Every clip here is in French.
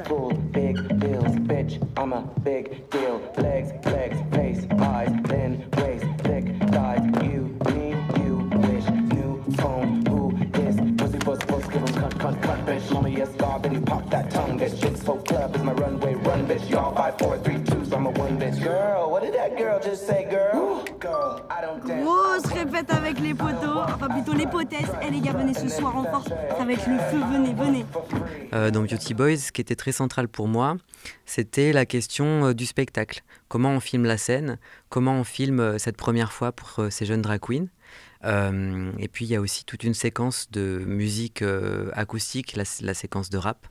full, big bills, bitch, I'm a big deal. Legs, legs, face, eyes, thin, waist, thick thighs. You, me, you wish. New phone, who this? Pussy, pussy, pussy, give 'em cut, cut, cut, bitch. Mama, yes, God, then you pop that tongue, bitch. Chicks, folk club is my runway, run, bitch. Y'all 5, 4, 3, 2, so I'm a one, bitch. Girl, what did that girl just say, girl? Girl, I don't dance. Grosse répète avec les poteaux, enfin plutôt les potesses. Eh les gars, venez ce soir en force, ça va être le feu, venez, venez. Dans Beauty Boys, ce qui était très central pour moi, c'était la question du spectacle. Comment on filme la scène, comment on filme cette première fois pour ces jeunes drag queens. Et puis il y a aussi toute une séquence de musique acoustique, la séquence de rap.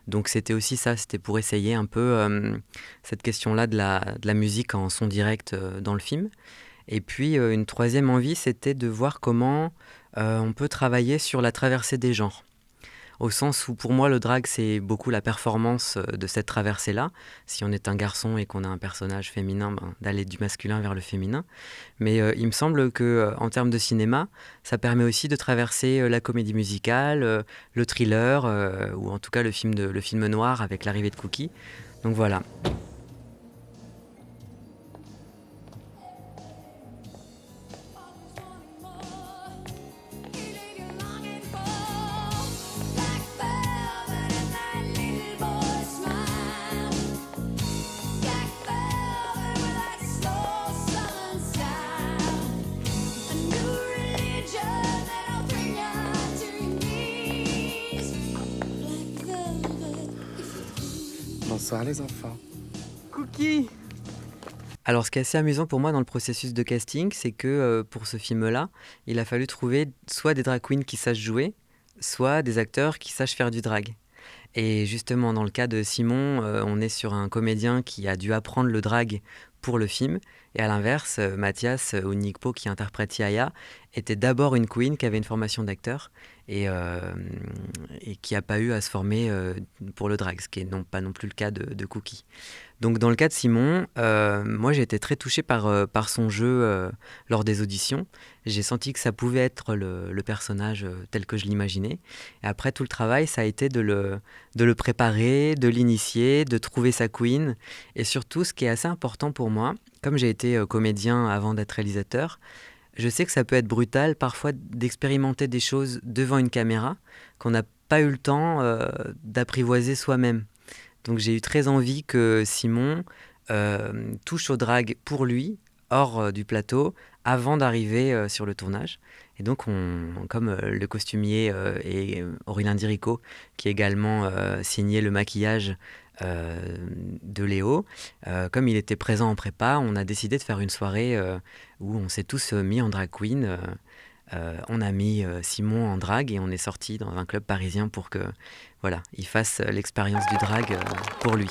Donc c'était aussi ça, c'était pour essayer un peu cette question-là de la musique en son direct dans le film. Et puis une troisième envie, c'était de voir comment on peut travailler sur la traversée des genres. Au sens où pour moi le drag c'est beaucoup la performance de cette traversée-là. Si on est un garçon et qu'on a un personnage féminin, d'aller du masculin vers le féminin. Mais il me semble que en termes de cinéma, ça permet aussi de traverser la comédie musicale, le thriller ou en tout cas le film noir avec l'arrivée de Cookie. Donc voilà. Bonsoir les enfants. Cookie. Alors ce qui est assez amusant pour moi dans le processus de casting, c'est que pour ce film-là, il a fallu trouver soit des drag queens qui sachent jouer, soit des acteurs qui sachent faire du drag. Et justement, dans le cas de Simon, on est sur un comédien qui a dû apprendre le drag pour le film. Et à l'inverse, Mathias ou Nikpo, qui interprète Yaya, était d'abord une queen qui avait une formation d'acteur et qui n'a pas eu à se former pour le drag, ce qui n'est pas non plus le cas de Cookie. Donc dans le cas de Simon, moi j'ai été très touchée par son jeu lors des auditions. J'ai senti que ça pouvait être le personnage tel que je l'imaginais. Et après tout le travail, ça a été de le préparer, de l'initier, de trouver sa queen. Et surtout, ce qui est assez important pour moi, comme j'ai été comédien avant d'être réalisateur, je sais que ça peut être brutal parfois d'expérimenter des choses devant une caméra qu'on n'a pas eu le temps d'apprivoiser soi-même. Donc j'ai eu très envie que Simon touche au drag pour lui, hors du plateau, avant d'arriver sur le tournage. Et donc, comme le costumier et Aurélien Dirico, qui également signé le maquillage de Léo, comme il était présent en prépa, on a décidé de faire une soirée où on s'est tous mis en drag queen. On a mis Simon en drag et on est sorti dans un club parisien pour que voilà, il fasse l'expérience du drag pour lui.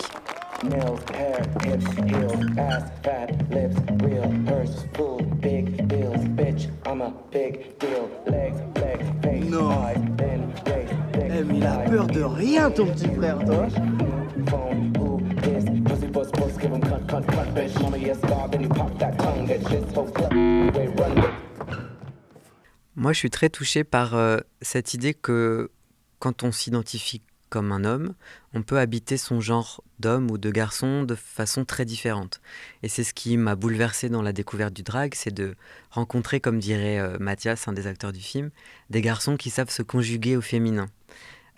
Nails, hair, hips, heels, ass, fat, lips, real, purse, full, big bills, bitch, I'm a big deal. Legs, legs, face, Non. eyes, thin, waist, thick Eh mais il a peur de rien ton petit frère, toi. phone, who this? Pussy, pussy, pussy, give 'em cut, cut, cut, bitch. Mama, yes, God, then you pop that tongue, bitch. This whole club, way run, bitch. Moi, je suis très touché par cette idée que quand on s'identifie comme un homme, on peut habiter son genre d'homme ou de garçon de façon très différente. Et c'est ce qui m'a bouleversé dans la découverte du drag, c'est de rencontrer, comme dirait Mathias, un des acteurs du film, des garçons qui savent se conjuguer au féminin.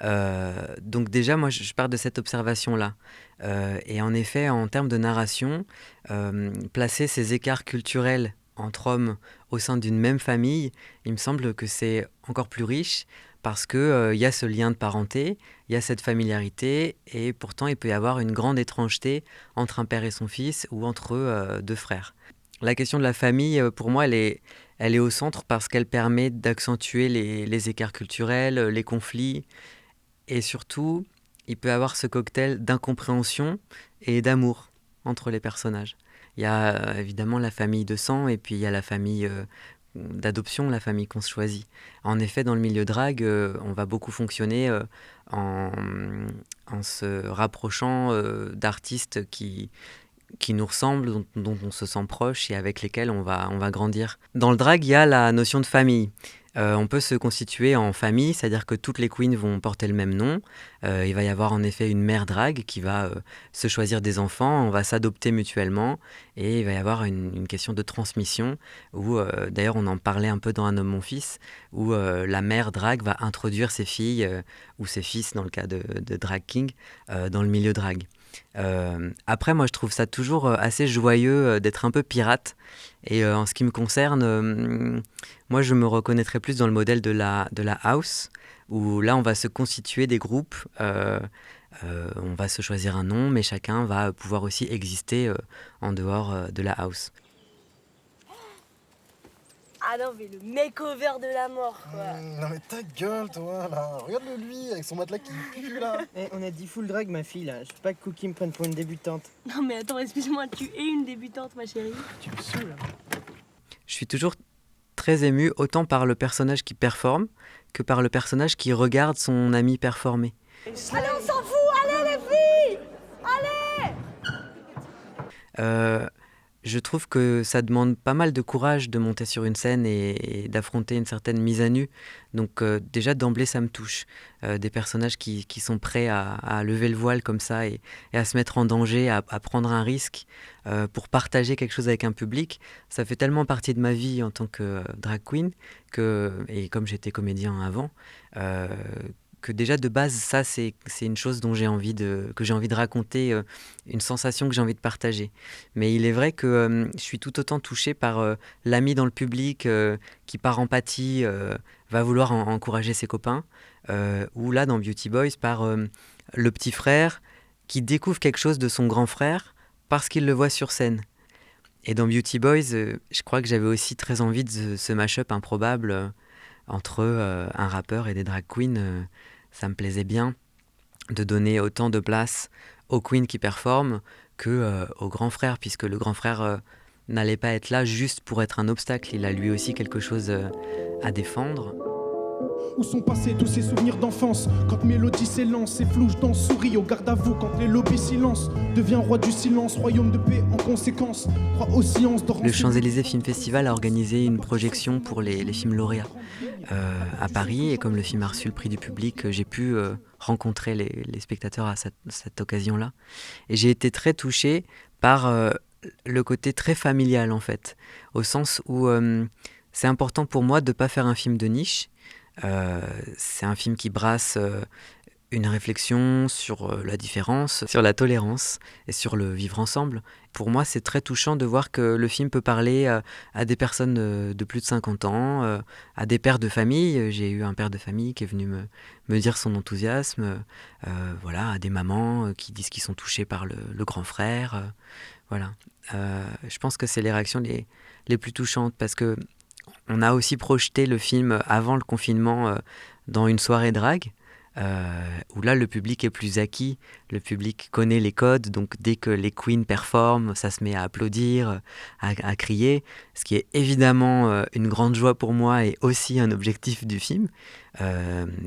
Donc déjà, moi, je pars de cette observation-là. Et en effet, en termes de narration, placer ces écarts culturels entre hommes au sein d'une même famille, il me semble que c'est encore plus riche parce qu'il y a ce lien de parenté, il y a cette familiarité et pourtant il peut y avoir une grande étrangeté entre un père et son fils ou entre deux frères. La question de la famille, pour moi, elle est au centre parce qu'elle permet d'accentuer les écarts culturels, les conflits et surtout, il peut y avoir ce cocktail d'incompréhension et d'amour entre les personnages. Il y a évidemment la famille de sang et puis il y a la famille d'adoption, la famille qu'on se choisit. En effet, dans le milieu drag, on va beaucoup fonctionner en se rapprochant d'artistes qui nous ressemblent, dont on se sent proche et avec lesquels on va grandir. Dans le drag, il y a la notion de famille. On peut se constituer en famille, c'est-à-dire que toutes les queens vont porter le même nom. Il va y avoir en effet une mère drague qui va se choisir des enfants, on va s'adopter mutuellement et il va y avoir une question de transmission où, d'ailleurs on en parlait un peu dans Un homme, mon fils, où la mère drague va introduire ses filles ou ses fils dans le cas de Drag King dans le milieu drague. Après, moi je trouve ça toujours assez joyeux d'être un peu pirate et en ce qui me concerne, moi je me reconnaîtrais plus dans le modèle de la house où là on va se constituer des groupes, on va se choisir un nom mais chacun va pouvoir aussi exister en dehors de la house. Ah non, mais le makeover de la mort, quoi. Non mais ta gueule toi là, regarde-le lui avec son matelas qui pue là. On a dit full drag ma fille là, je veux pas que Cookie me prenne pour une débutante. Non mais attends, excuse-moi, tu es une débutante, ma chérie. Tu me saoules. Je suis toujours très ému autant par le personnage qui performe que par le personnage qui regarde son ami performer. Allez, on s'en fout, allez les filles. Je trouve que ça demande pas mal de courage de monter sur une scène et d'affronter une certaine mise à nu. Donc déjà d'emblée ça me touche. Des personnages qui sont prêts à lever le voile comme ça et à se mettre en danger, à prendre un risque pour partager quelque chose avec un public. Ça fait tellement partie de ma vie en tant que drag queen et comme j'étais comédien avant, que déjà de base ça c'est une chose que j'ai envie de raconter, une sensation que j'ai envie de partager. Mais il est vrai que je suis tout autant touché par l'ami dans le public qui par empathie va vouloir encourager ses copains, ou là dans Beauty Boys par le petit frère qui découvre quelque chose de son grand frère parce qu'il le voit sur scène. Et dans Beauty Boys, je crois que j'avais aussi très envie de ce mash-up improbable entre un rappeur et des drag queens. Ça me plaisait bien de donner autant de place aux queens qui performent qu'au grand frère, puisque le grand frère n'allait pas être là juste pour être un obstacle. Il a lui aussi quelque chose à défendre. Où sont passés tous ces souvenirs d'enfance? Quand Mélodie s'élance, c'est flou, je danse, souris au garde à vous. Quand les lobbies silence, devient roi du silence, royaume de paix en conséquence. Crois aux sciences. Le Champs-Élysées Film Festival a organisé une projection pour les films lauréats à Paris. Et comme le film a reçu le prix du public, j'ai pu rencontrer les spectateurs à cette occasion-là. Et j'ai été très touché par le côté très familial en fait. Au sens où c'est important pour moi de ne pas faire un film de niche. C'est un film qui brasse une réflexion sur la différence, sur la tolérance et sur le vivre ensemble. Pour moi, c'est très touchant de voir que le film peut parler à des personnes de plus de 50 ans, à des pères de famille. J'ai eu un père de famille qui est venu me dire son enthousiasme, voilà, à des mamans qui disent qu'ils sont touchés par le grand frère. Voilà. Je pense que c'est les réactions les plus touchantes parce que on a aussi projeté le film avant le confinement dans une soirée drague, où là le public est plus acquis, le public connaît les codes, donc dès que les queens performent, ça se met à applaudir, à crier, ce qui est évidemment une grande joie pour moi et aussi un objectif du film.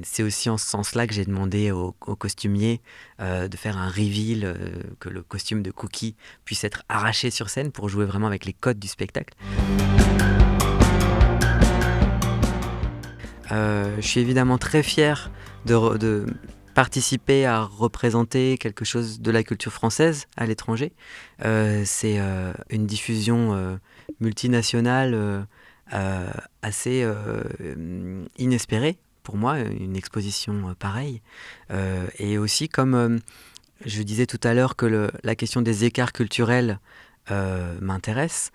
C'est aussi en ce sens-là que j'ai demandé au costumier de faire un reveal, que le costume de Cookie puisse être arraché sur scène pour jouer vraiment avec les codes du spectacle. Je suis évidemment très fier de participer à représenter quelque chose de la culture française à l'étranger. C'est une diffusion multinationale assez inespérée pour moi, une exposition pareille. Et aussi, comme je disais tout à l'heure que la question des écarts culturels m'intéresse,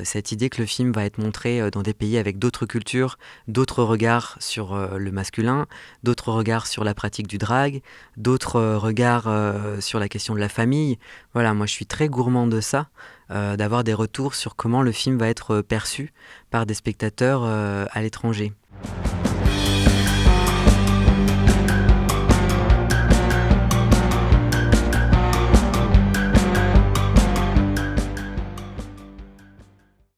cette idée que le film va être montré dans des pays avec d'autres cultures, d'autres regards sur le masculin, d'autres regards sur la pratique du drag, d'autres regards sur la question de la famille. Voilà, moi je suis très gourmand de ça, d'avoir des retours sur comment le film va être perçu par des spectateurs à l'étranger.